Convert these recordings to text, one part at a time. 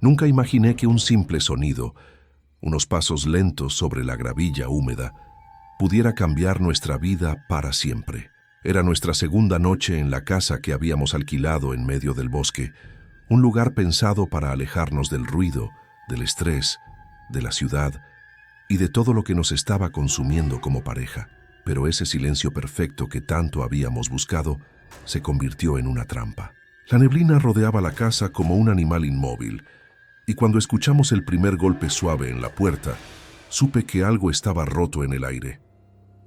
Nunca imaginé que un simple sonido, unos pasos lentos sobre la gravilla húmeda, pudiera cambiar nuestra vida para siempre. Era nuestra segunda noche en la casa que habíamos alquilado en medio del bosque, un lugar pensado para alejarnos del ruido, del estrés, de la ciudad y de todo lo que nos estaba consumiendo como pareja. Pero ese silencio perfecto que tanto habíamos buscado se convirtió en una trampa. La neblina rodeaba la casa como un animal inmóvil, y cuando escuchamos el primer golpe suave en la puerta, supe que algo estaba roto en el aire.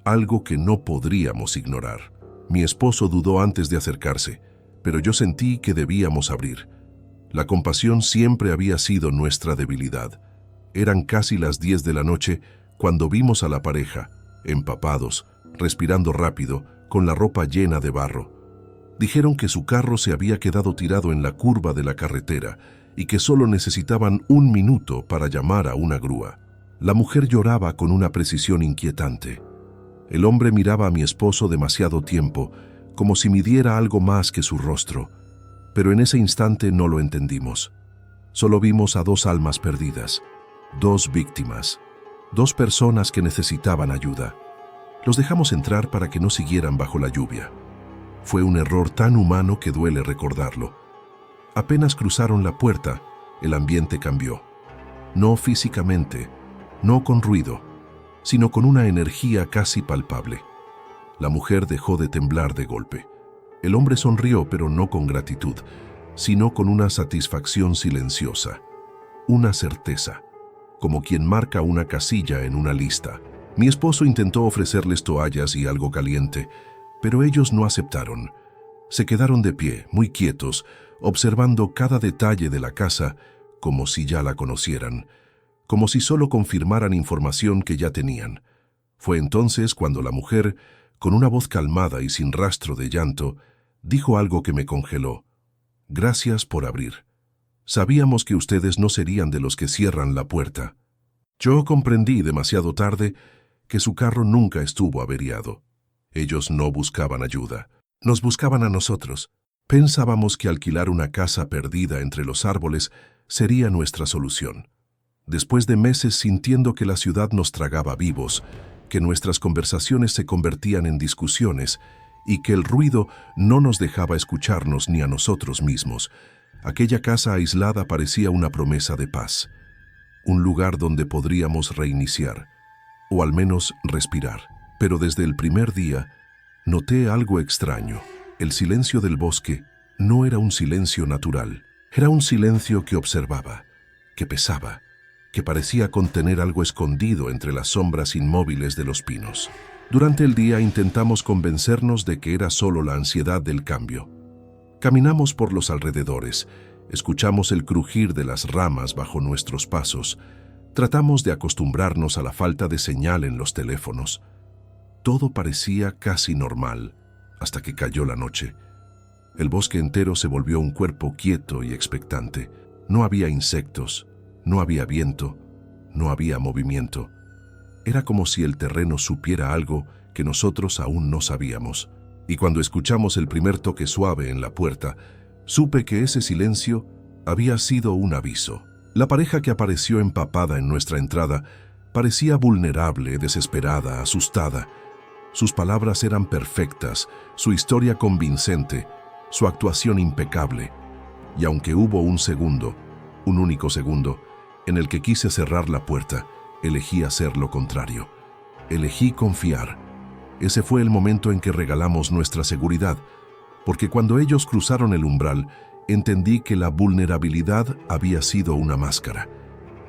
Algo que no podríamos ignorar. Mi esposo dudó antes de acercarse, pero yo sentí que debíamos abrir. La compasión siempre había sido nuestra debilidad. Eran casi las 10 de la noche cuando vimos a la pareja, empapados, respirando rápido, con la ropa llena de barro. Dijeron que su carro se había quedado tirado en la curva de la carretera y que solo necesitaban 1 minuto para llamar a una grúa. La mujer lloraba con una precisión inquietante. El hombre miraba a mi esposo demasiado tiempo, como si midiera algo más que su rostro, pero en ese instante no lo entendimos. Solo vimos a 2 almas perdidas, 2 víctimas, 2 personas que necesitaban ayuda. Los dejamos entrar para que no siguieran bajo la lluvia. Fue un error tan humano que duele recordarlo. Apenas cruzaron la puerta, el ambiente cambió. No físicamente, no con ruido, sino con una energía casi palpable. La mujer dejó de temblar de golpe. El hombre sonrió, pero no con gratitud, sino con una satisfacción silenciosa, una certeza, como quien marca una casilla en una lista. Mi esposo intentó ofrecerles toallas y algo caliente, pero ellos no aceptaron. Se quedaron de pie, muy quietos, observando cada detalle de la casa como si ya la conocieran, como si solo confirmaran información que ya tenían. Fue entonces cuando la mujer, con una voz calmada y sin rastro de llanto, dijo algo que me congeló. «Gracias por abrir. Sabíamos que ustedes no serían de los que cierran la puerta». Yo comprendí demasiado tarde que su carro nunca estuvo averiado. Ellos no buscaban ayuda. Nos buscaban a nosotros. Pensábamos que alquilar una casa perdida entre los árboles sería nuestra solución. Después de meses sintiendo que la ciudad nos tragaba vivos, que nuestras conversaciones se convertían en discusiones y que el ruido no nos dejaba escucharnos ni a nosotros mismos, aquella casa aislada parecía una promesa de paz, un lugar donde podríamos reiniciar, o al menos respirar. Pero desde el primer día noté algo extraño. El silencio del bosque no era un silencio natural, era un silencio que observaba, que pesaba, que parecía contener algo escondido entre las sombras inmóviles de los pinos. Durante el día intentamos convencernos de que era solo la ansiedad del cambio. Caminamos por los alrededores, escuchamos el crujir de las ramas bajo nuestros pasos, tratamos de acostumbrarnos a la falta de señal en los teléfonos. Todo parecía casi normal, hasta que cayó la noche. El bosque entero se volvió un cuerpo quieto y expectante. No había insectos, no había viento, no había movimiento. Era como si el terreno supiera algo que nosotros aún no sabíamos. Y cuando escuchamos el primer toque suave en la puerta, supe que ese silencio había sido un aviso. La pareja que apareció empapada en nuestra entrada parecía vulnerable, desesperada, asustada. Sus palabras eran perfectas, su historia convincente, su actuación impecable. Y aunque hubo un segundo, un único segundo, en el que quise cerrar la puerta, elegí hacer lo contrario. Elegí confiar. Ese fue el momento en que regalamos nuestra seguridad, porque cuando ellos cruzaron el umbral, entendí que la vulnerabilidad había sido una máscara,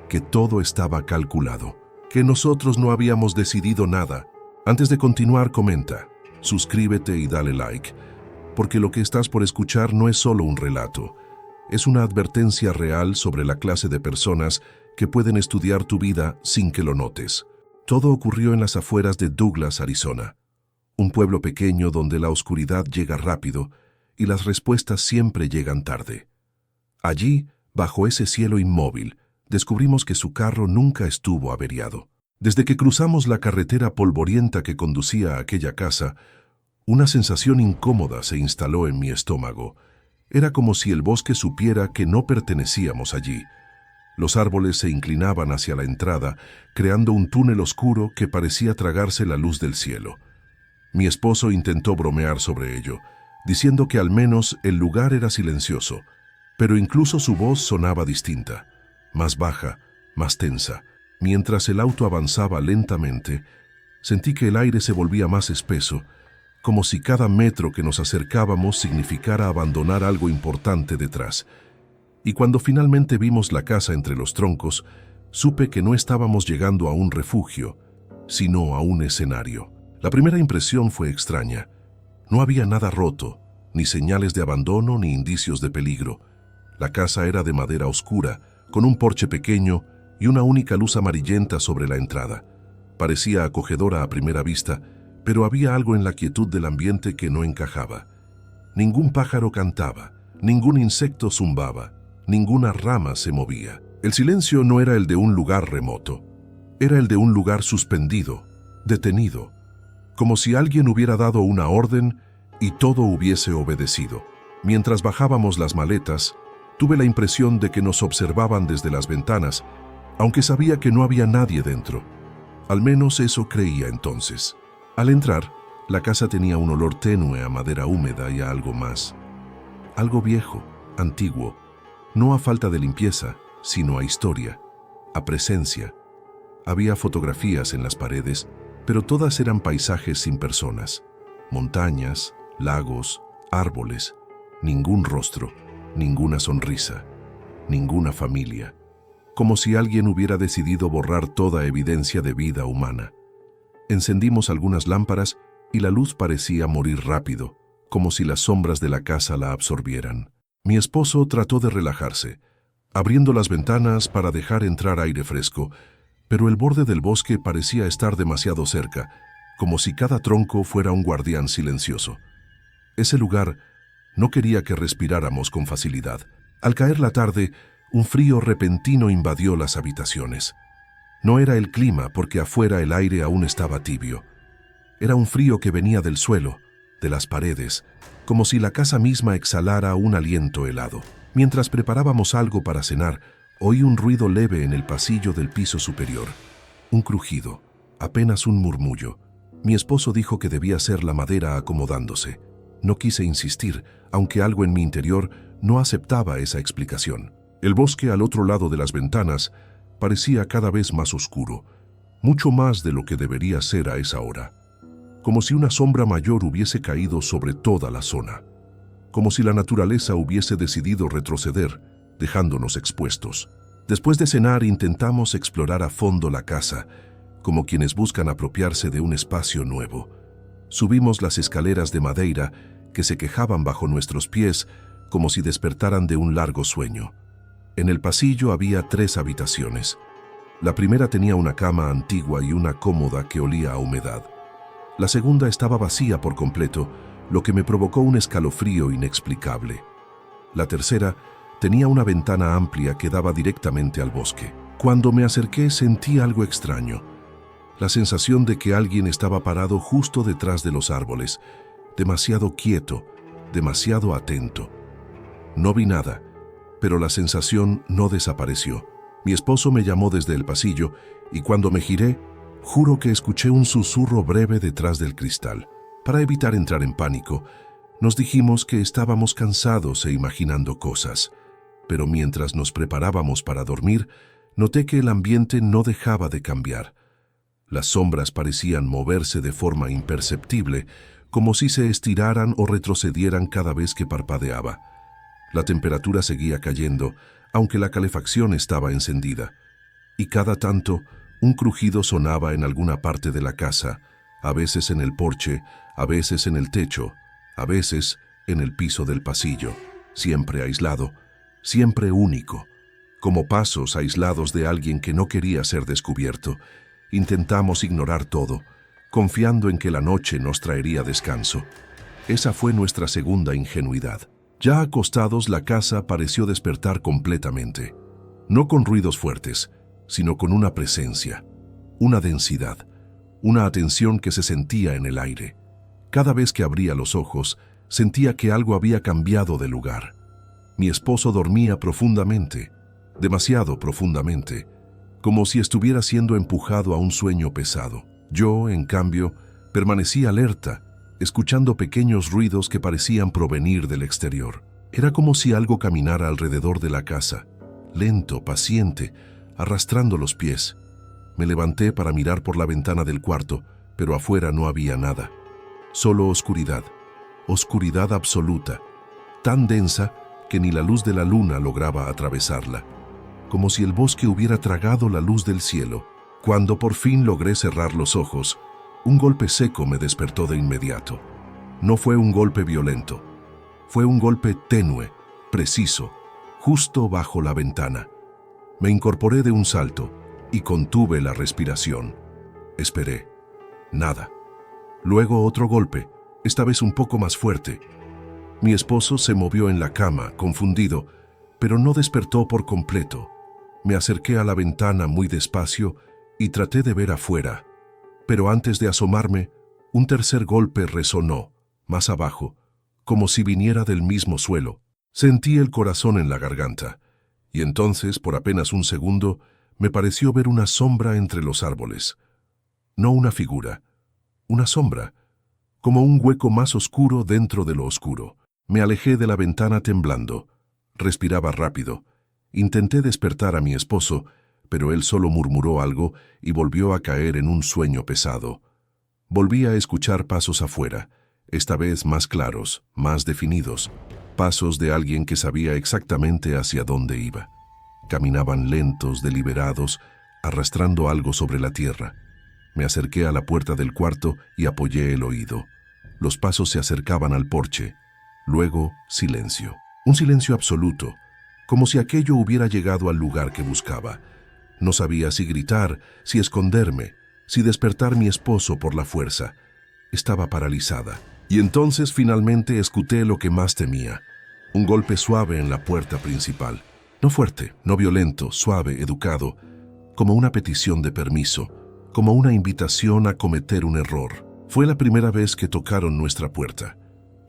que todo estaba calculado, que nosotros no habíamos decidido nada. Antes de continuar, comenta, suscríbete y dale like, porque lo que estás por escuchar no es solo un relato, es una advertencia real sobre la clase de personas que pueden estudiar tu vida sin que lo notes. Todo ocurrió en las afueras de Douglas, Arizona, un pueblo pequeño donde la oscuridad llega rápido y las respuestas siempre llegan tarde. Allí, bajo ese cielo inmóvil, descubrimos que su carro nunca estuvo averiado. Desde que cruzamos la carretera polvorienta que conducía a aquella casa, una sensación incómoda se instaló en mi estómago. Era como si el bosque supiera que no pertenecíamos allí, Los árboles se inclinaban hacia la entrada, creando un túnel oscuro que parecía tragarse la luz del cielo. Mi esposo intentó bromear sobre ello, diciendo que al menos el lugar era silencioso, pero incluso su voz sonaba distinta, más baja, más tensa. Mientras el auto avanzaba lentamente, sentí que el aire se volvía más espeso, como si cada metro que nos acercábamos significara abandonar algo importante detrás. Y cuando finalmente vimos la casa entre los troncos, supe que no estábamos llegando a un refugio, sino a un escenario. La primera impresión fue extraña. No había nada roto, ni señales de abandono ni indicios de peligro. La casa era de madera oscura, con un porche pequeño y una única luz amarillenta sobre la entrada. Parecía acogedora a primera vista, pero había algo en la quietud del ambiente que no encajaba. Ningún pájaro cantaba, ningún insecto zumbaba, ninguna rama se movía. El silencio no era el de un lugar remoto, era el de un lugar suspendido, detenido, como si alguien hubiera dado una orden y todo hubiese obedecido. Mientras bajábamos las maletas, tuve la impresión de que nos observaban desde las ventanas, aunque sabía que no había nadie dentro. Al menos eso creía entonces. Al entrar, la casa tenía un olor tenue a madera húmeda y a algo más. Algo viejo, antiguo, no a falta de limpieza, sino a historia, a presencia. Había fotografías en las paredes, pero todas eran paisajes sin personas. Montañas, lagos, árboles, ningún rostro, ninguna sonrisa, ninguna familia. Como si alguien hubiera decidido borrar toda evidencia de vida humana. Encendimos algunas lámparas y la luz parecía morir rápido, como si las sombras de la casa la absorbieran. Mi esposo trató de relajarse, abriendo las ventanas para dejar entrar aire fresco, pero el borde del bosque parecía estar demasiado cerca, como si cada tronco fuera un guardián silencioso. Ese lugar no quería que respiráramos con facilidad. Al caer la tarde, un frío repentino invadió las habitaciones. No era el clima, porque afuera el aire aún estaba tibio. Era un frío que venía del suelo, de las paredes, como si la casa misma exhalara un aliento helado. Mientras preparábamos algo para cenar, oí un ruido leve en el pasillo del piso superior. Un crujido, apenas un murmullo. Mi esposo dijo que debía ser la madera acomodándose. No quise insistir, aunque algo en mi interior no aceptaba esa explicación. El bosque al otro lado de las ventanas parecía cada vez más oscuro, mucho más de lo que debería ser a esa hora. Como si una sombra mayor hubiese caído sobre toda la zona. Como si la naturaleza hubiese decidido retroceder, dejándonos expuestos. Después de cenar intentamos explorar a fondo la casa, como quienes buscan apropiarse de un espacio nuevo. Subimos las escaleras de madera que se quejaban bajo nuestros pies, como si despertaran de un largo sueño. En el pasillo había 3 habitaciones. La primera tenía una cama antigua y una cómoda que olía a humedad. La segunda estaba vacía por completo, lo que me provocó un escalofrío inexplicable. La tercera tenía una ventana amplia que daba directamente al bosque. Cuando me acerqué sentí algo extraño. La sensación de que alguien estaba parado justo detrás de los árboles, demasiado quieto, demasiado atento. No vi nada, pero la sensación no desapareció. Mi esposo me llamó desde el pasillo y cuando me giré, juro que escuché un susurro breve detrás del cristal. Para evitar entrar en pánico, nos dijimos que estábamos cansados e imaginando cosas. Pero mientras nos preparábamos para dormir, noté que el ambiente no dejaba de cambiar. Las sombras parecían moverse de forma imperceptible, como si se estiraran o retrocedieran cada vez que parpadeaba. La temperatura seguía cayendo, aunque la calefacción estaba encendida. Y cada tanto, un crujido sonaba en alguna parte de la casa, a veces en el porche, a veces en el techo, a veces en el piso del pasillo, siempre aislado, siempre único, como pasos aislados de alguien que no quería ser descubierto. Intentamos ignorar todo, confiando en que la noche nos traería descanso. Esa fue nuestra segunda ingenuidad. Ya acostados, la casa pareció despertar completamente, no con ruidos fuertes, sino con una presencia, una densidad, una atención que se sentía en el aire. Cada vez que abría los ojos, sentía que algo había cambiado de lugar. Mi esposo dormía profundamente, demasiado profundamente, como si estuviera siendo empujado a un sueño pesado. Yo, en cambio, permanecí alerta, escuchando pequeños ruidos que parecían provenir del exterior. Era como si algo caminara alrededor de la casa, lento, paciente, arrastrando los pies. Me levanté para mirar por la ventana del cuarto, pero afuera no había nada. Solo oscuridad, oscuridad absoluta, tan densa que ni la luz de la luna lograba atravesarla, como si el bosque hubiera tragado la luz del cielo. Cuando por fin logré cerrar los ojos, un golpe seco me despertó de inmediato. No fue un golpe violento, fue un golpe tenue, preciso, justo bajo la ventana. Me incorporé de un salto y contuve la respiración. Esperé. Nada. Luego otro golpe, esta vez un poco más fuerte. Mi esposo se movió en la cama, confundido, pero no despertó por completo. Me acerqué a la ventana muy despacio y traté de ver afuera. Pero antes de asomarme, un tercer golpe resonó, más abajo, como si viniera del mismo suelo. Sentí el corazón en la garganta, y entonces, por apenas un segundo, me pareció ver una sombra entre los árboles. No una figura, una sombra, como un hueco más oscuro dentro de lo oscuro. Me alejé de la ventana temblando. Respiraba rápido. Intenté despertar a mi esposo, pero él solo murmuró algo y volvió a caer en un sueño pesado. Volví a escuchar pasos afuera, esta vez más claros, más definidos, pasos de alguien que sabía exactamente hacia dónde iba. Caminaban lentos, deliberados, arrastrando algo sobre la tierra. Me acerqué a la puerta del cuarto y apoyé el oído. Los pasos se acercaban al porche. Luego, silencio. Un silencio absoluto, como si aquello hubiera llegado al lugar que buscaba. No sabía si gritar, si esconderme, si despertar a mi esposo por la fuerza. Estaba paralizada. Y entonces finalmente escuché lo que más temía. Un golpe suave en la puerta principal. No fuerte, no violento, suave, educado, como una petición de permiso, como una invitación a cometer un error. Fue la primera vez que tocaron nuestra puerta,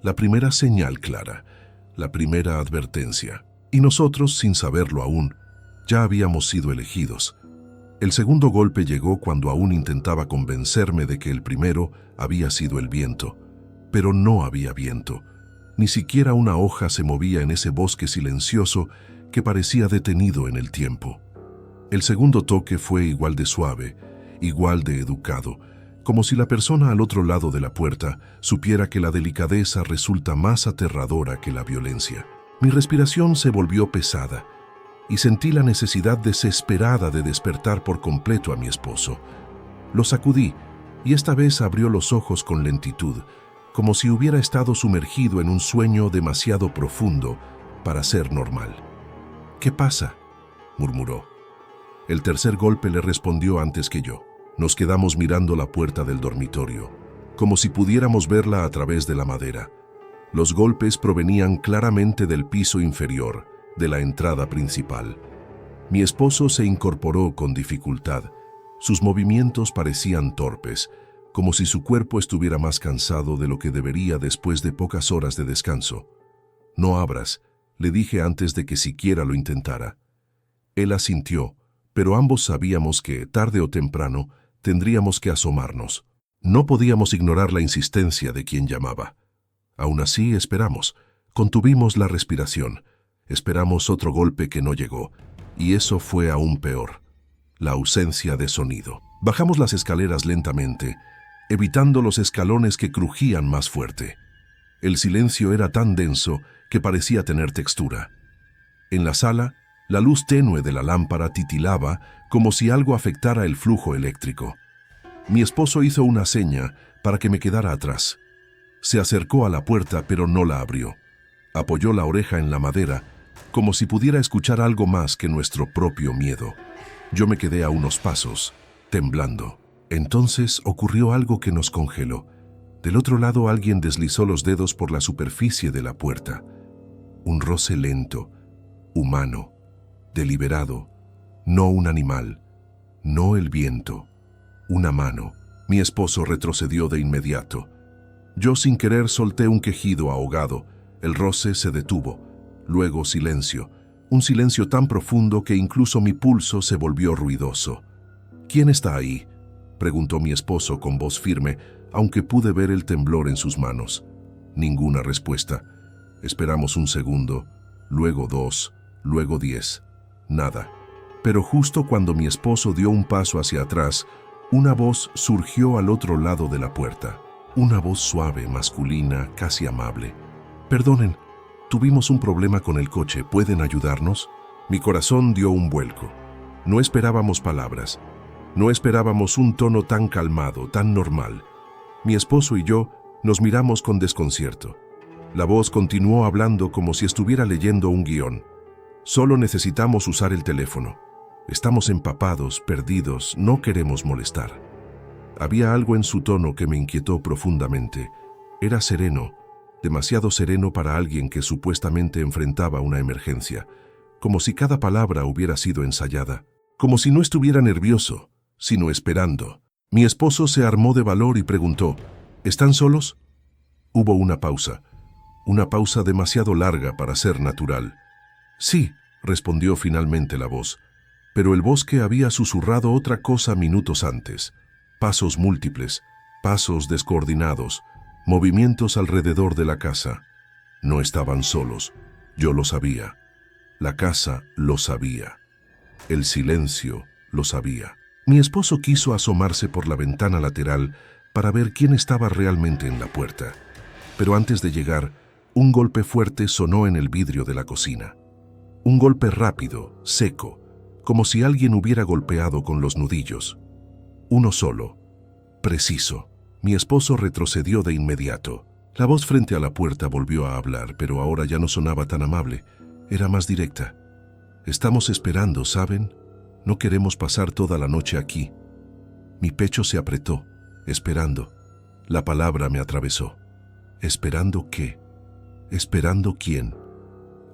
la primera señal clara, la primera advertencia. Y nosotros, sin saberlo aún, ya habíamos sido elegidos. El segundo golpe llegó cuando aún intentaba convencerme de que el primero había sido el viento. Pero no había viento. Ni siquiera una hoja se movía en ese bosque silencioso que parecía detenido en el tiempo. El segundo toque fue igual de suave, igual de educado, como si la persona al otro lado de la puerta supiera que la delicadeza resulta más aterradora que la violencia. Mi respiración se volvió pesada y sentí la necesidad desesperada de despertar por completo a mi esposo. Lo sacudí y esta vez abrió los ojos con lentitud, como si hubiera estado sumergido en un sueño demasiado profundo para ser normal. «¿Qué pasa?», murmuró. El tercer golpe le respondió antes que yo. Nos quedamos mirando la puerta del dormitorio, como si pudiéramos verla a través de la madera. Los golpes provenían claramente del piso inferior, de la entrada principal. Mi esposo se incorporó con dificultad. Sus movimientos parecían torpes, como si su cuerpo estuviera más cansado de lo que debería después de pocas horas de descanso. «No abras», le dije antes de que siquiera lo intentara. Él asintió, pero ambos sabíamos que, tarde o temprano, tendríamos que asomarnos. No podíamos ignorar la insistencia de quien llamaba. Aún así, esperamos. Contuvimos la respiración. Esperamos otro golpe que no llegó. Y eso fue aún peor. La ausencia de sonido. Bajamos las escaleras lentamente, evitando los escalones que crujían más fuerte. El silencio era tan denso que parecía tener textura. En la sala, la luz tenue de la lámpara titilaba como si algo afectara el flujo eléctrico. Mi esposo hizo una seña para que me quedara atrás. Se acercó a la puerta, pero no la abrió. Apoyó la oreja en la madera, como si pudiera escuchar algo más que nuestro propio miedo. Yo me quedé a unos pasos, temblando. Entonces ocurrió algo que nos congeló. Del otro lado alguien deslizó los dedos por la superficie de la puerta. Un roce lento, humano, deliberado, no un animal, no el viento, una mano. Mi esposo retrocedió de inmediato. Yo sin querer solté un quejido ahogado. El roce se detuvo. Luego silencio, un silencio tan profundo que incluso mi pulso se volvió ruidoso. ¿Quién está ahí?, preguntó mi esposo con voz firme, aunque pude ver el temblor en sus manos. Ninguna respuesta. Esperamos un segundo, luego 2, luego 10. Nada. Pero justo cuando mi esposo dio un paso hacia atrás, una voz surgió al otro lado de la puerta. Una voz suave, masculina, casi amable. «Perdonen, tuvimos un problema con el coche. ¿Pueden ayudarnos?» Mi corazón dio un vuelco. No esperábamos palabras. No esperábamos un tono tan calmado, tan normal. Mi esposo y yo nos miramos con desconcierto. La voz continuó hablando como si estuviera leyendo un guión. «Solo necesitamos usar el teléfono. Estamos empapados, perdidos, no queremos molestar». Había algo en su tono que me inquietó profundamente. Era sereno, demasiado sereno para alguien que supuestamente enfrentaba una emergencia, como si cada palabra hubiera sido ensayada, como si no estuviera nervioso, sino esperando. Mi esposo se armó de valor y preguntó, «¿Están solos?» Hubo una pausa demasiado larga para ser natural. «Sí», respondió finalmente la voz, pero el bosque había susurrado otra cosa minutos antes. Pasos múltiples, pasos descoordinados, movimientos alrededor de la casa. No estaban solos, yo lo sabía. La casa lo sabía. El silencio lo sabía. Mi esposo quiso asomarse por la ventana lateral para ver quién estaba realmente en la puerta. Pero antes de llegar, un golpe fuerte sonó en el vidrio de la cocina. Un golpe rápido, seco, como si alguien hubiera golpeado con los nudillos. Uno solo, preciso. Mi esposo retrocedió de inmediato. La voz frente a la puerta volvió a hablar, pero ahora ya no sonaba tan amable. Era más directa. «Estamos esperando, ¿saben? No queremos pasar toda la noche aquí». Mi pecho se apretó, esperando. La palabra me atravesó. ¿Esperando qué? ¿Esperando quién?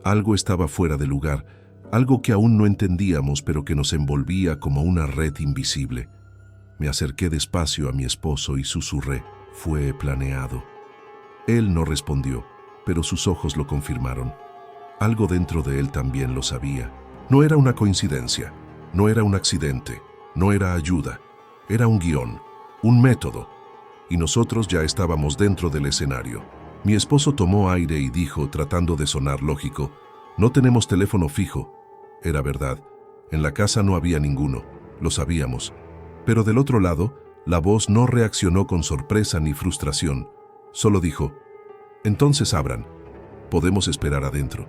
Algo estaba fuera de lugar, algo que aún no entendíamos, pero que nos envolvía como una red invisible. Me acerqué despacio a mi esposo y susurré, «Fue planeado». Él no respondió, pero sus ojos lo confirmaron. Algo dentro de él también lo sabía. No era una coincidencia, no era un accidente, no era ayuda. Era un guión, un método. Y nosotros ya estábamos dentro del escenario. Mi esposo tomó aire y dijo, tratando de sonar lógico, «No tenemos teléfono fijo». Era verdad. En la casa no había ninguno. Lo sabíamos. Pero del otro lado, la voz no reaccionó con sorpresa ni frustración. Solo dijo, «Entonces abran. Podemos esperar adentro».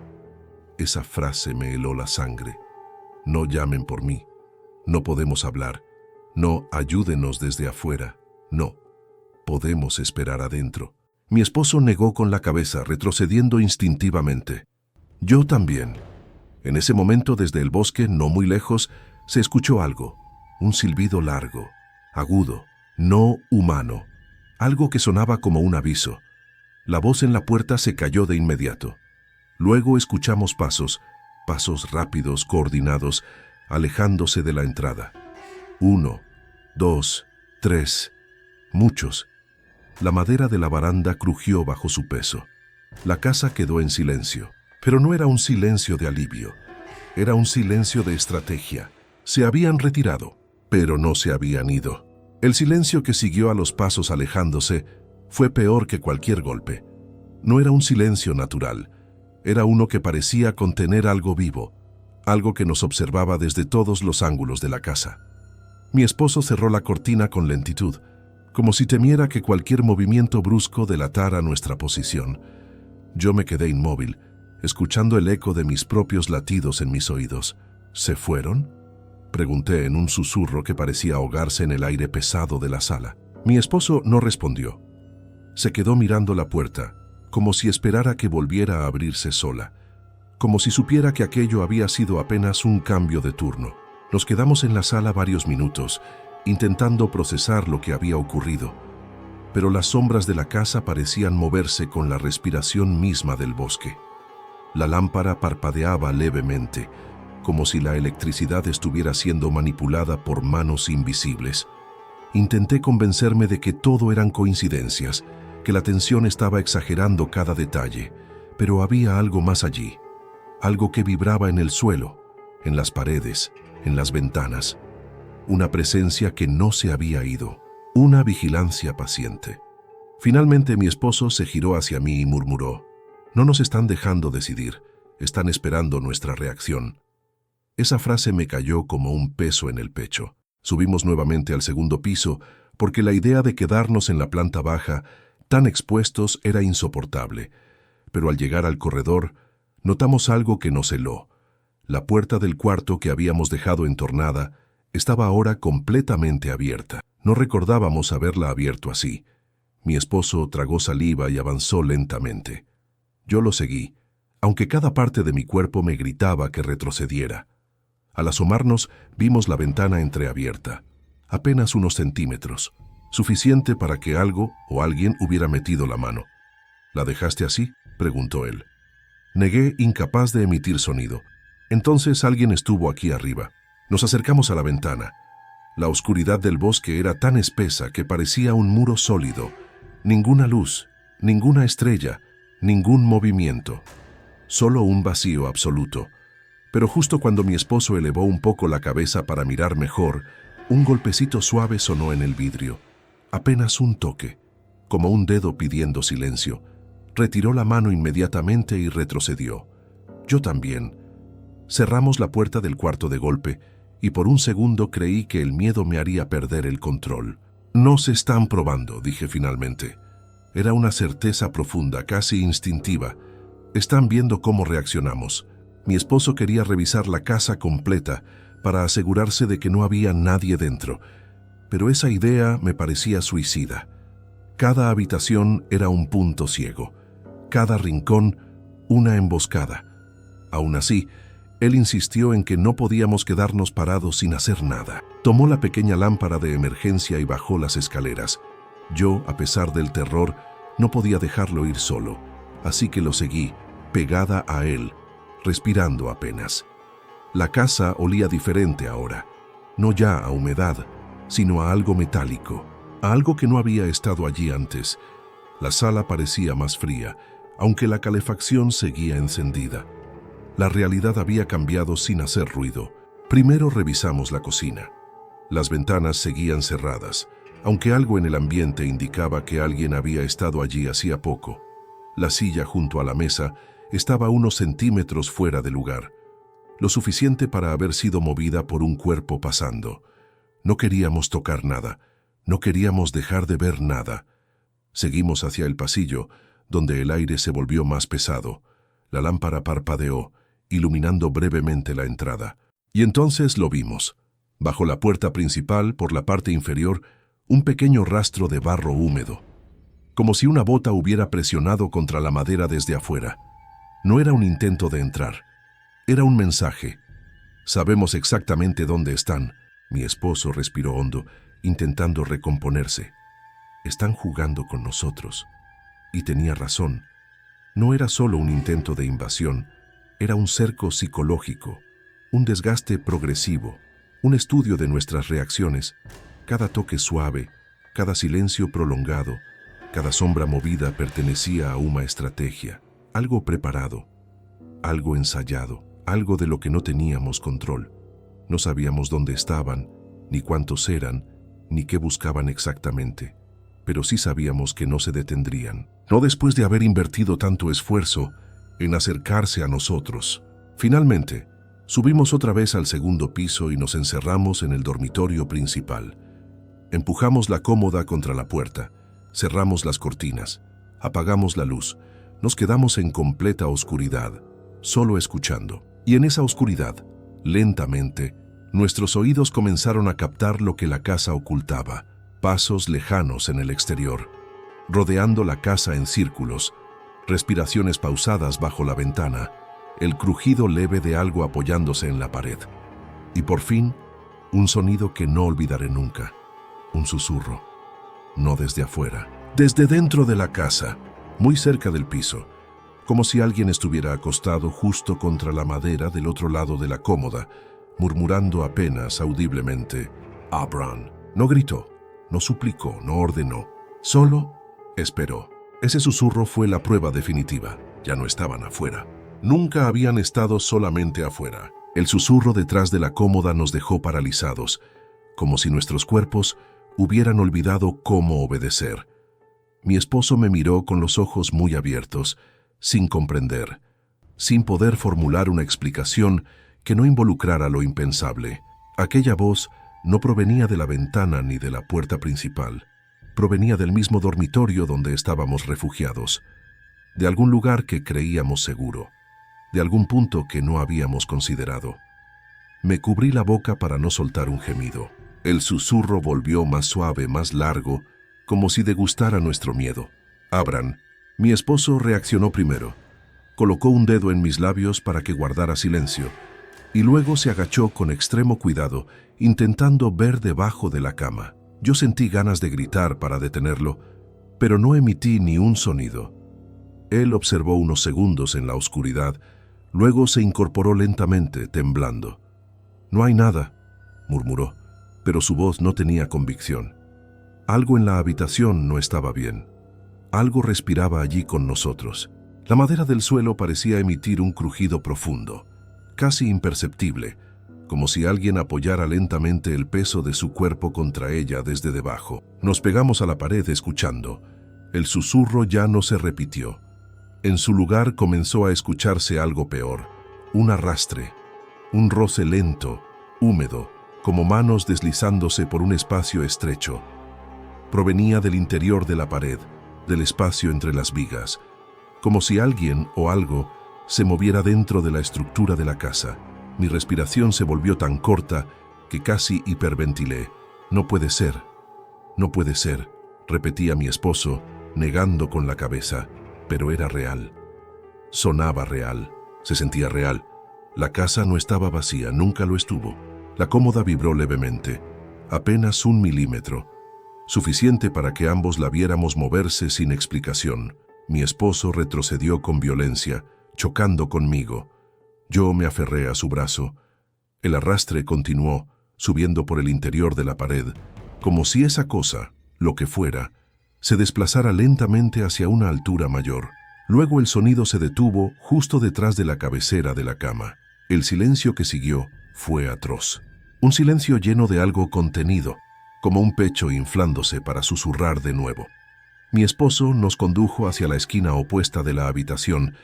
Esa frase me heló la sangre. No llamen por mí. No podemos hablar. No, ayúdenos desde afuera. No, podemos esperar adentro. Mi esposo negó con la cabeza, retrocediendo instintivamente. Yo también. En ese momento, desde el bosque, no muy lejos, se escuchó algo. Un silbido largo, agudo, no humano. Algo que sonaba como un aviso. La voz en la puerta se cayó de inmediato. Luego escuchamos pasos rápidos, coordinados, alejándose de la entrada. 1, 2, 3, muchos. La madera de la baranda crujió bajo su peso. La casa quedó en silencio, pero no era un silencio de alivio. Era un silencio de estrategia. Se habían retirado, pero no se habían ido. El silencio que siguió a los pasos alejándose fue peor que cualquier golpe. No era un silencio natural. Era uno que parecía contener algo vivo, algo que nos observaba desde todos los ángulos de la casa. Mi esposo cerró la cortina con lentitud, como si temiera que cualquier movimiento brusco delatara nuestra posición. Yo me quedé inmóvil, escuchando el eco de mis propios latidos en mis oídos. ¿Se fueron?, pregunté en un susurro que parecía ahogarse en el aire pesado de la sala. Mi esposo no respondió. Se quedó mirando la puerta, como si esperara que volviera a abrirse sola, como si supiera que aquello había sido apenas un cambio de turno. Nos quedamos en la sala varios minutos, intentando procesar lo que había ocurrido, pero las sombras de la casa parecían moverse con la respiración misma del bosque. La lámpara parpadeaba levemente, como si la electricidad estuviera siendo manipulada por manos invisibles. Intenté convencerme de que todo eran coincidencias, que la tensión estaba exagerando cada detalle, pero había algo más allí. algo que vibraba en el suelo, en las paredes, en las ventanas. Una presencia que no se había ido, una vigilancia paciente. Finalmente mi esposo se giró hacia mí y murmuró: «No nos están dejando decidir, están esperando nuestra reacción». Esa frase me cayó como un peso en el pecho. Subimos nuevamente al segundo piso porque la idea de quedarnos en la planta baja, tan expuestos, era insoportable. Pero al llegar al corredor, notamos algo que nos heló. La puerta del cuarto que habíamos dejado entornada estaba ahora completamente abierta. No recordábamos haberla abierto así. Mi esposo tragó saliva y avanzó lentamente. Yo lo seguí, aunque cada parte de mi cuerpo me gritaba que retrocediera. Al asomarnos, vimos la ventana entreabierta, apenas unos centímetros, suficiente para que algo o alguien hubiera metido la mano. «¿La dejaste así?», preguntó él. Negué, incapaz de emitir sonido. «Entonces alguien estuvo aquí arriba». Nos acercamos a la ventana. La oscuridad del bosque era tan espesa que parecía un muro sólido. Ninguna luz, ninguna estrella, ningún movimiento. Solo un vacío absoluto. Pero justo cuando mi esposo elevó un poco la cabeza para mirar mejor, un golpecito suave sonó en el vidrio. Apenas un toque, como un dedo pidiendo silencio. Retiró la mano inmediatamente y retrocedió. Yo también. Cerramos la puerta del cuarto de golpe, y por un segundo creí que el miedo me haría perder el control. «No se están probando», dije finalmente. Era una certeza profunda, casi instintiva. Están viendo cómo reaccionamos. Mi esposo quería revisar la casa completa para asegurarse de que no había nadie dentro, pero esa idea me parecía suicida. Cada habitación era un punto ciego, cada rincón una emboscada. Aún así, él insistió en que no podíamos quedarnos parados sin hacer nada. Tomó la pequeña lámpara de emergencia y bajó las escaleras. Yo, a pesar del terror, no podía dejarlo ir solo, así que lo seguí, pegada a él, respirando apenas. La casa olía diferente ahora, no ya a humedad, sino a algo metálico, a algo que no había estado allí antes. La sala parecía más fría, aunque la calefacción seguía encendida. La realidad había cambiado sin hacer ruido. Primero revisamos la cocina. Las ventanas seguían cerradas, aunque algo en el ambiente indicaba que alguien había estado allí hacía poco. La silla junto a la mesa estaba unos centímetros fuera de lugar, lo suficiente para haber sido movida por un cuerpo pasando. No queríamos tocar nada, no queríamos dejar de ver nada. Seguimos hacia el pasillo, donde el aire se volvió más pesado. La lámpara parpadeó, iluminando brevemente la entrada. Y entonces lo vimos. Bajo la puerta principal, por la parte inferior, un pequeño rastro de barro húmedo, como si una bota hubiera presionado contra la madera desde afuera. No era un intento de entrar, era un mensaje. «Sabemos exactamente dónde están». Mi esposo respiró hondo, intentando recomponerse. «Están jugando con nosotros». Y tenía razón. No era solo un intento de invasión, era un cerco psicológico, un desgaste progresivo, un estudio de nuestras reacciones. Cada toque suave, cada silencio prolongado, cada sombra movida pertenecía a una estrategia, algo preparado, algo ensayado, algo de lo que no teníamos control. No sabíamos dónde estaban, ni cuántos eran, ni qué buscaban exactamente, pero sí sabíamos que no se detendrían. No después de haber invertido tanto esfuerzo en acercarse a nosotros. Finalmente, subimos otra vez al segundo piso y nos encerramos en el dormitorio principal. Empujamos la cómoda contra la puerta, cerramos las cortinas, apagamos la luz, nos quedamos en completa oscuridad, solo escuchando. Y en esa oscuridad, lentamente, nuestros oídos comenzaron a captar lo que la casa ocultaba, pasos lejanos en el exterior, rodeando la casa en círculos, respiraciones pausadas bajo la ventana, el crujido leve de algo apoyándose en la pared. Y por fin, un sonido que no olvidaré nunca, un susurro, no desde afuera, desde dentro de la casa, muy cerca del piso, como si alguien estuviera acostado justo contra la madera del otro lado de la cómoda, murmurando apenas audiblemente: «Abram». No gritó, no suplicó, no ordenó, solo esperó. Ese susurro fue la prueba definitiva. Ya no estaban afuera, Nunca habían estado solamente afuera. El susurro detrás de la cómoda nos dejó paralizados, como si nuestros cuerpos hubieran olvidado cómo obedecer. Mi esposo me miró con los ojos muy abiertos, sin comprender, sin poder formular una explicación que no involucrara lo impensable. Aquella voz no provenía de la ventana ni de la puerta principal. Provenía del mismo dormitorio donde estábamos refugiados, de algún lugar que creíamos seguro, de algún punto que no habíamos considerado. Me cubrí la boca para no soltar un gemido. El susurro volvió más suave, más largo, como si degustara nuestro miedo. «Abran». Mi esposo reaccionó primero. Colocó un dedo en mis labios para que guardara silencio, y luego se agachó con extremo cuidado, intentando ver debajo de la cama. Yo sentí ganas de gritar para detenerlo, pero no emití ni un sonido. Él observó unos segundos en la oscuridad, luego se incorporó lentamente, temblando. «No hay nada», murmuró, pero su voz no tenía convicción. Algo en la habitación no estaba bien. Algo respiraba allí con nosotros. La madera del suelo parecía emitir un crujido profundo, casi imperceptible, como si alguien apoyara lentamente el peso de su cuerpo contra ella desde debajo. Nos pegamos a la pared escuchando. El susurro ya no se repitió. En su lugar comenzó a escucharse algo peor, un arrastre, un roce lento, húmedo, como manos deslizándose por un espacio estrecho. Provenía del interior de la pared, del espacio entre las vigas, como si alguien o algo se moviera dentro de la estructura de la casa. Mi respiración se volvió tan corta que casi hiperventilé. «No puede ser, no puede ser», repetía mi esposo, negando con la cabeza, pero era real. Sonaba real, se sentía real. La casa no estaba vacía, nunca lo estuvo. La cómoda vibró levemente, apenas 1 milímetro, suficiente para que ambos la viéramos moverse sin explicación. Mi esposo retrocedió con violencia, chocando conmigo. Yo me aferré a su brazo. El arrastre continuó, subiendo por el interior de la pared, como si esa cosa, lo que fuera, se desplazara lentamente hacia una altura mayor. Luego el sonido se detuvo justo detrás de la cabecera de la cama. El silencio que siguió fue atroz. Un silencio lleno de algo contenido, como un pecho inflándose para susurrar de nuevo. Mi esposo nos condujo hacia la esquina opuesta de la habitación,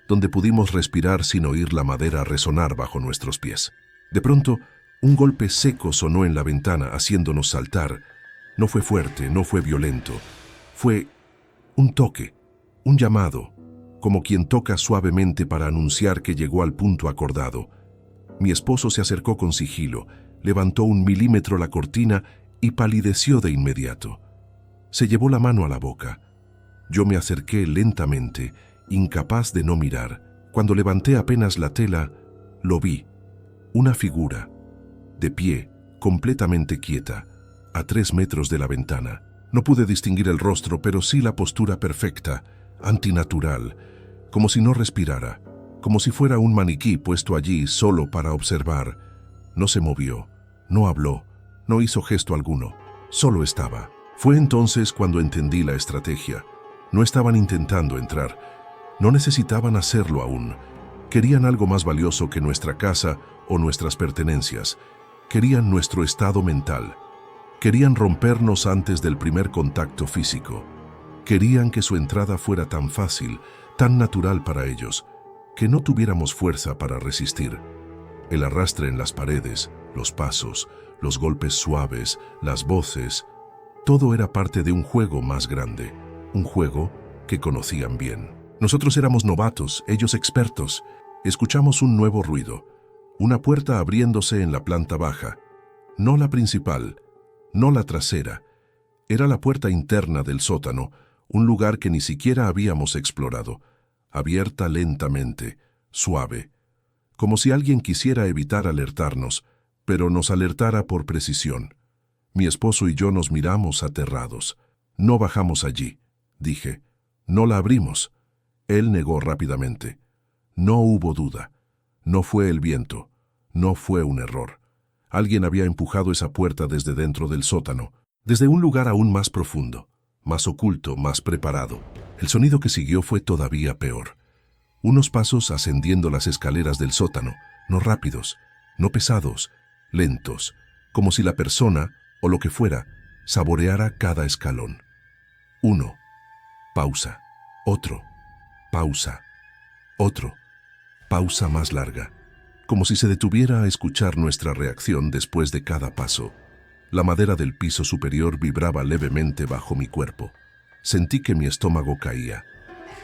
donde pudimos respirar sin oír la madera resonar bajo nuestros pies. De pronto, un golpe seco sonó en la ventana, haciéndonos saltar. No fue fuerte, no fue violento. Fue un toque, un llamado, como quien toca suavemente para anunciar que llegó al punto acordado. Mi esposo se acercó con sigilo, levantó 1 milímetro la cortina y palideció de inmediato. Se llevó la mano a la boca. Yo me acerqué lentamente, incapaz de no mirar. Cuando levanté apenas la tela, lo vi. Una figura, de pie, completamente quieta, a 3 metros de la ventana. No pude distinguir el rostro, pero sí la postura perfecta, antinatural, como si no respirara, como si fuera un maniquí puesto allí solo para observar. No se movió, no habló, no hizo gesto alguno, solo estaba. Fue entonces cuando entendí la estrategia. No estaban intentando entrar, no necesitaban hacerlo aún. Querían algo más valioso que nuestra casa o nuestras pertenencias. Querían nuestro estado mental. Querían rompernos antes del primer contacto físico. Querían que su entrada fuera tan fácil, tan natural para ellos, que no tuviéramos fuerza para resistir. El arrastre en las paredes, los pasos, los golpes suaves, las voces, todo era parte de un juego más grande, un juego que conocían bien. Nosotros éramos novatos, ellos expertos. Escuchamos un nuevo ruido, una puerta abriéndose en la planta baja. No la principal, no la trasera. Era la puerta interna del sótano, un lugar que ni siquiera habíamos explorado, abierta lentamente, suave, como si alguien quisiera evitar alertarnos, pero nos alertara por precisión. Mi esposo y yo nos miramos aterrados. «No bajamos allí», dije. «No la abrimos». Él negó rápidamente. No hubo duda. No fue el viento. No fue un error. Alguien había empujado esa puerta desde dentro del sótano, desde un lugar aún más profundo, más oculto, más preparado. El sonido que siguió fue todavía peor. Unos pasos ascendiendo las escaleras del sótano, no rápidos, no pesados, lentos, como si la persona, o lo que fuera, saboreara cada escalón. Uno. Pausa. Otro. Pausa. Otro. Pausa más larga, como si se detuviera a escuchar nuestra reacción después de cada paso. La madera del piso superior vibraba levemente bajo mi cuerpo. Sentí que mi estómago caía.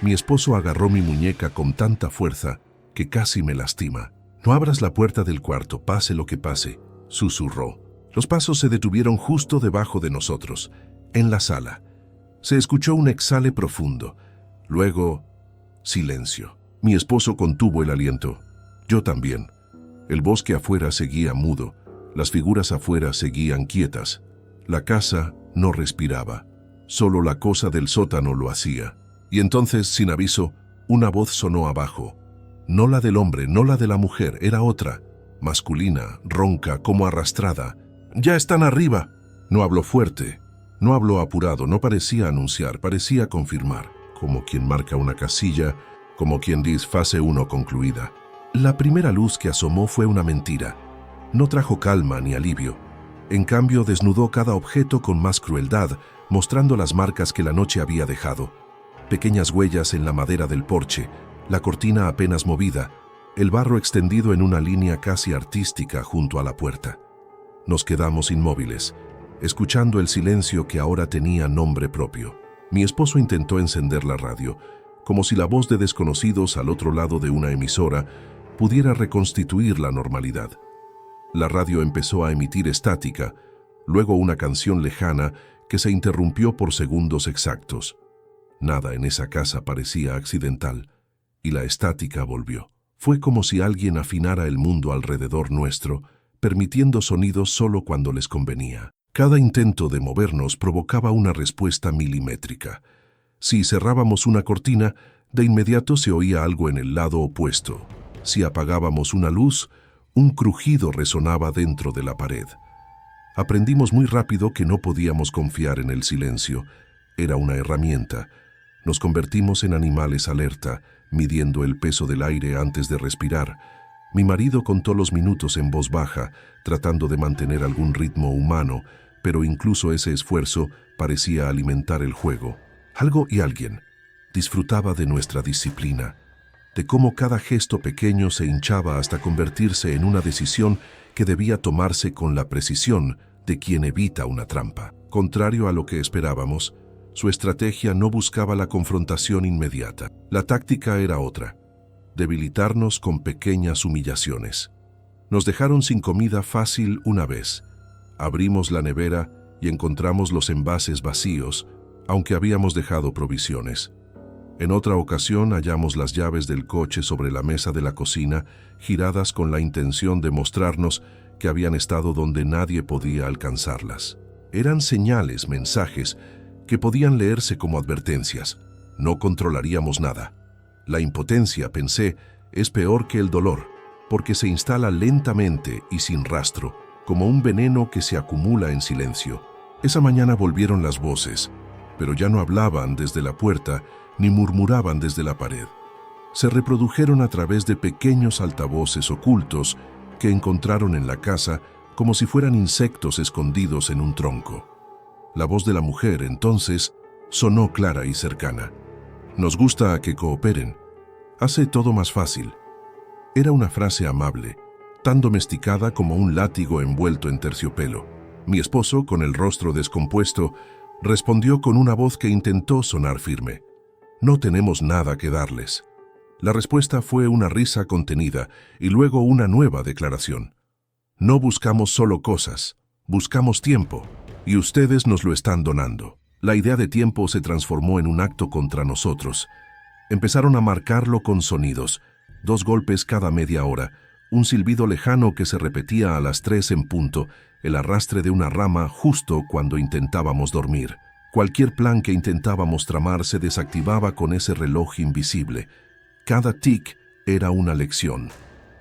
Mi esposo agarró mi muñeca con tanta fuerza que casi me lastima. «No abras la puerta del cuarto, pase lo que pase», susurró. Los pasos se detuvieron justo debajo de nosotros, en la sala. Se escuchó un exhale profundo. Luego, silencio. Mi esposo contuvo el aliento. Yo también. El bosque afuera seguía mudo. Las figuras afuera seguían quietas. La casa no respiraba. Solo la cosa del sótano lo hacía. Y entonces, sin aviso, una voz sonó abajo. No la del hombre, no la de la mujer, era otra. Masculina, ronca, como arrastrada. «¡Ya están arriba!». No habló fuerte, no habló apurado, no parecía anunciar, parecía confirmar. Como quien marca una casilla, como quien dice fase 1 concluida. La primera luz que asomó fue una mentira. No trajo calma ni alivio. En cambio, desnudó cada objeto con más crueldad, mostrando las marcas que la noche había dejado. Pequeñas huellas en la madera del porche, la cortina apenas movida, el barro extendido en una línea casi artística junto a la puerta. Nos quedamos inmóviles, escuchando el silencio que ahora tenía nombre propio. Mi esposo intentó encender la radio, como si la voz de desconocidos al otro lado de una emisora pudiera reconstituir la normalidad. La radio empezó a emitir estática, luego una canción lejana que se interrumpió por segundos exactos. Nada en esa casa parecía accidental, y la estática volvió. Fue como si alguien afinara el mundo alrededor nuestro, permitiendo sonidos solo cuando les convenía. Cada intento de movernos provocaba una respuesta milimétrica. Si cerrábamos una cortina, de inmediato se oía algo en el lado opuesto. Si apagábamos una luz, un crujido resonaba dentro de la pared. Aprendimos muy rápido que no podíamos confiar en el silencio. Era una herramienta. Nos convertimos en animales alerta, midiendo el peso del aire antes de respirar. Mi marido contó los minutos en voz baja, tratando de mantener algún ritmo humano, pero incluso ese esfuerzo parecía alimentar el juego. Algo y alguien disfrutaba de nuestra disciplina, de cómo cada gesto pequeño se hinchaba hasta convertirse en una decisión que debía tomarse con la precisión de quien evita una trampa. Contrario a lo que esperábamos, su estrategia no buscaba la confrontación inmediata. La táctica era otra: debilitarnos con pequeñas humillaciones. Nos dejaron sin comida fácil una vez. Abrimos la nevera y encontramos los envases vacíos, aunque habíamos dejado provisiones. En otra ocasión hallamos las llaves del coche sobre la mesa de la cocina, giradas con la intención de mostrarnos que habían estado donde nadie podía alcanzarlas. Eran señales, mensajes, que podían leerse como advertencias. No controlaríamos nada. La impotencia, pensé, es peor que el dolor, porque se instala lentamente y sin rastro, como un veneno que se acumula en silencio. Esa mañana volvieron las voces, pero ya no hablaban desde la puerta ni murmuraban desde la pared. Se reprodujeron a través de pequeños altavoces ocultos que encontraron en la casa como si fueran insectos escondidos en un tronco. La voz de la mujer, entonces, sonó clara y cercana. «Nos gusta que cooperen. Hace todo más fácil». Era una frase amable, tan domesticada como un látigo envuelto en terciopelo. Mi esposo, con el rostro descompuesto, respondió con una voz que intentó sonar firme. «No tenemos nada que darles». La respuesta fue una risa contenida y luego una nueva declaración. «No buscamos solo cosas, buscamos tiempo, y ustedes nos lo están donando». La idea de tiempo se transformó en un acto contra nosotros. Empezaron a marcarlo con sonidos, 2 golpes cada media hora, un silbido lejano que se repetía a las 3 en punto, el arrastre de una rama justo cuando intentábamos dormir. Cualquier plan que intentábamos tramar se desactivaba con ese reloj invisible. Cada tic era una lección.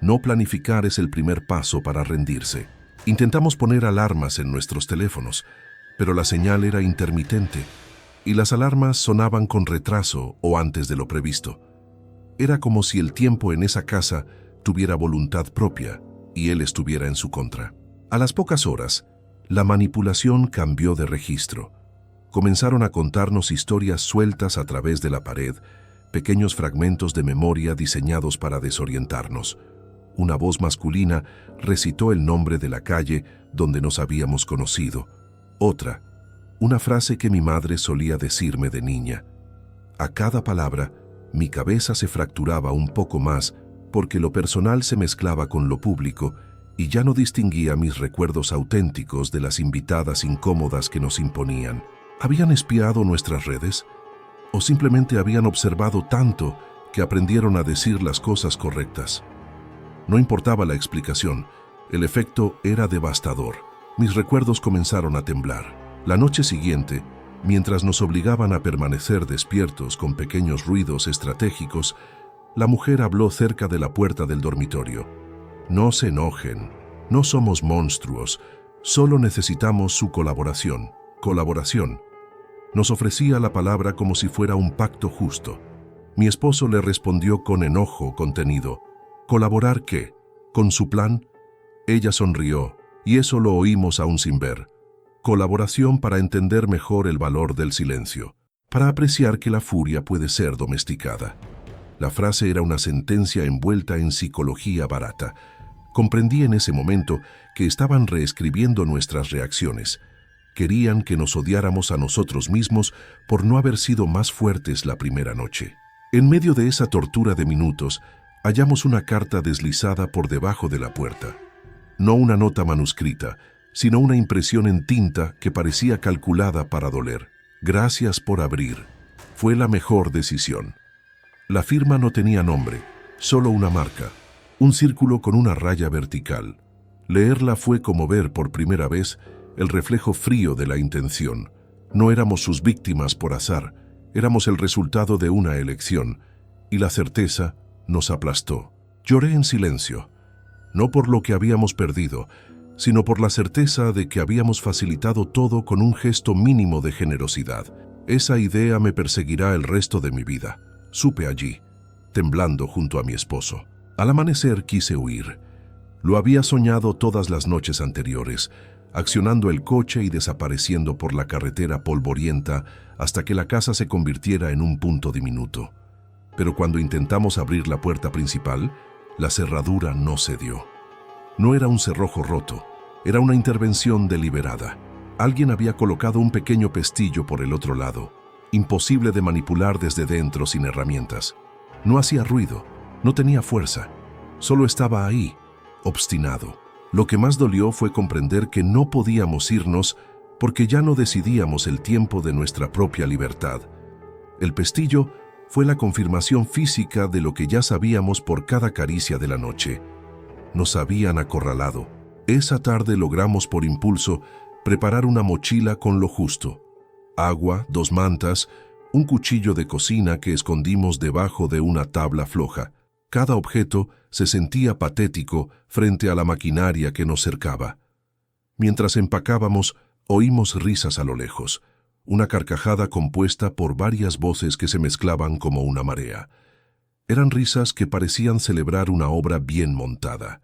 No planificar es el primer paso para rendirse. Intentamos poner alarmas en nuestros teléfonos, pero la señal era intermitente y las alarmas sonaban con retraso o antes de lo previsto. Era como si el tiempo en esa casa tuviera voluntad propia y él estuviera en su contra. A las pocas horas, la manipulación cambió de registro. Comenzaron a contarnos historias sueltas a través de la pared, pequeños fragmentos de memoria diseñados para desorientarnos. Una voz masculina recitó el nombre de la calle donde nos habíamos conocido. Otra, una frase que mi madre solía decirme de niña. A cada palabra, mi cabeza se fracturaba un poco más porque lo personal se mezclaba con lo público y ya no distinguía mis recuerdos auténticos de las invitadas incómodas que nos imponían. ¿Habían espiado nuestras redes? ¿O simplemente habían observado tanto que aprendieron a decir las cosas correctas? No importaba la explicación, el efecto era devastador. Mis recuerdos comenzaron a temblar. La noche siguiente, mientras nos obligaban a permanecer despiertos con pequeños ruidos estratégicos, la mujer habló cerca de la puerta del dormitorio. No se enojen, no somos monstruos, solo necesitamos su colaboración. Colaboración. Nos ofrecía la palabra como si fuera un pacto justo. Mi esposo le respondió con enojo contenido. ¿Colaborar qué? ¿Con su plan? Ella sonrió, y eso lo oímos aún sin ver. Colaboración para entender mejor el valor del silencio, para apreciar que la furia puede ser domesticada. La frase era una sentencia envuelta en psicología barata. Comprendí en ese momento que estaban reescribiendo nuestras reacciones. Querían que nos odiáramos a nosotros mismos por no haber sido más fuertes la primera noche. En medio de esa tortura de minutos, hallamos una carta deslizada por debajo de la puerta. No una nota manuscrita, sino una impresión en tinta que parecía calculada para doler. Gracias por abrir. Fue la mejor decisión. La firma no tenía nombre, solo una marca, un círculo con una raya vertical. Leerla fue como ver por primera vez el reflejo frío de la intención. No éramos sus víctimas por azar, éramos el resultado de una elección, y la certeza nos aplastó. Lloré en silencio, no por lo que habíamos perdido, sino por la certeza de que habíamos facilitado todo con un gesto mínimo de generosidad. Esa idea me perseguirá el resto de mi vida. Supe allí, temblando junto a mi esposo. Al amanecer quise huir. Lo había soñado todas las noches anteriores, accionando el coche y desapareciendo por la carretera polvorienta hasta que la casa se convirtiera en un punto diminuto. Pero cuando intentamos abrir la puerta principal, la cerradura no cedió. No era un cerrojo roto, era una intervención deliberada. Alguien había colocado un pequeño pestillo por el otro lado, imposible de manipular desde dentro sin herramientas. No hacía ruido, no tenía fuerza, solo estaba ahí, obstinado. Lo que más dolió fue comprender que no podíamos irnos porque ya no decidíamos el tiempo de nuestra propia libertad. El pestillo fue la confirmación física de lo que ya sabíamos por cada caricia de la noche. Nos habían acorralado. Esa tarde logramos por impulso preparar una mochila con lo justo. Agua, 2 mantas, un cuchillo de cocina que escondimos debajo de una tabla floja. Cada objeto se sentía patético frente a la maquinaria que nos cercaba. Mientras empacábamos, oímos risas a lo lejos, una carcajada compuesta por varias voces que se mezclaban como una marea. Eran risas que parecían celebrar una obra bien montada.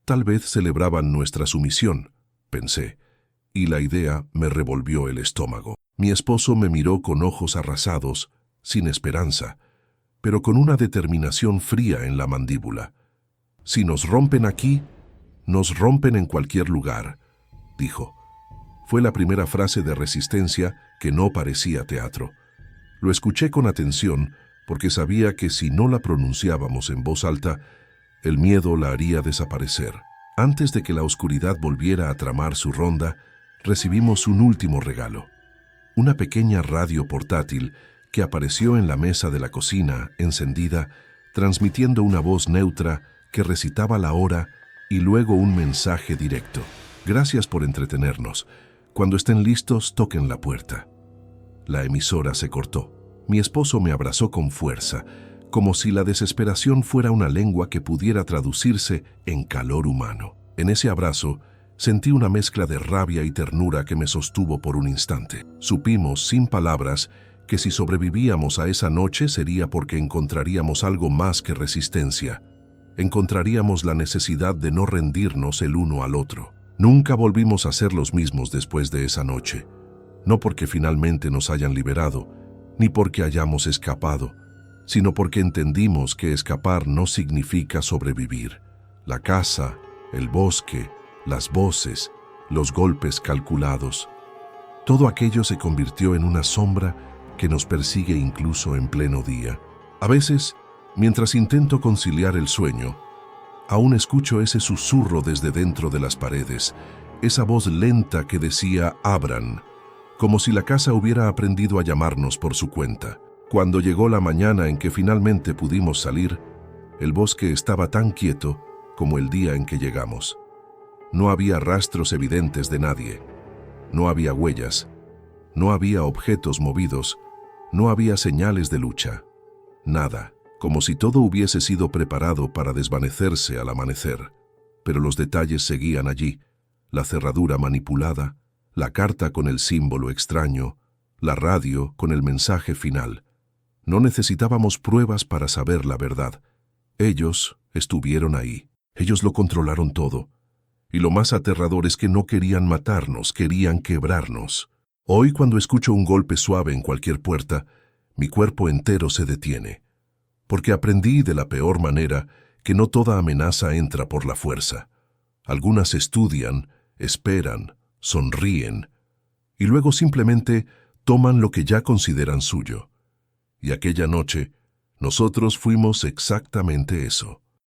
Tal vez celebraban nuestra sumisión, pensé, y la idea me revolvió el estómago. Mi esposo me miró con ojos arrasados, sin esperanza, pero con una determinación fría en la mandíbula. Si nos rompen aquí, nos rompen en cualquier lugar, dijo. Fue la primera frase de resistencia que no parecía teatro. Lo escuché con atención porque sabía que si no la pronunciábamos en voz alta, el miedo la haría desaparecer. Antes de que la oscuridad volviera a tramar su ronda, recibimos un último regalo. Una pequeña radio portátil que apareció en la mesa de la cocina, encendida, transmitiendo una voz neutra que recitaba la hora y luego un mensaje directo. Gracias por entretenernos. Cuando estén listos, toquen la puerta. La emisora se cortó. Mi esposo me abrazó con fuerza, como si la desesperación fuera una lengua que pudiera traducirse en calor humano. En ese abrazo, sentí una mezcla de rabia y ternura que me sostuvo por un instante. Supimos, sin palabras, que si sobrevivíamos a esa noche sería porque encontraríamos algo más que resistencia. Encontraríamos la necesidad de no rendirnos el uno al otro. Nunca volvimos a ser los mismos después de esa noche, no porque finalmente nos hayan liberado, ni porque hayamos escapado, sino porque entendimos que escapar no significa sobrevivir. La casa, el bosque, las voces, los golpes calculados, todo aquello se convirtió en una sombra que nos persigue incluso en pleno día. A veces, mientras intento conciliar el sueño, aún escucho ese susurro desde dentro de las paredes, esa voz lenta que decía «abran», como si la casa hubiera aprendido a llamarnos por su cuenta. Cuando llegó la mañana en que finalmente pudimos salir, el bosque estaba tan quieto como el día en que llegamos. No había rastros evidentes de nadie, no había huellas, no había objetos movidos, no había señales de lucha, nada, como si todo hubiese sido preparado para desvanecerse al amanecer. Pero los detalles seguían allí, la cerradura manipulada, la carta con el símbolo extraño, la radio con el mensaje final. No necesitábamos pruebas para saber la verdad. Ellos estuvieron ahí, ellos lo controlaron todo. Y lo más aterrador es que no querían matarnos, querían quebrarnos. Hoy, cuando escucho un golpe suave en cualquier puerta, mi cuerpo entero se detiene. Porque aprendí de la peor manera que no toda amenaza entra por la fuerza. Algunas estudian, esperan, sonríen, y luego simplemente toman lo que ya consideran suyo. Y aquella noche, nosotros fuimos exactamente eso.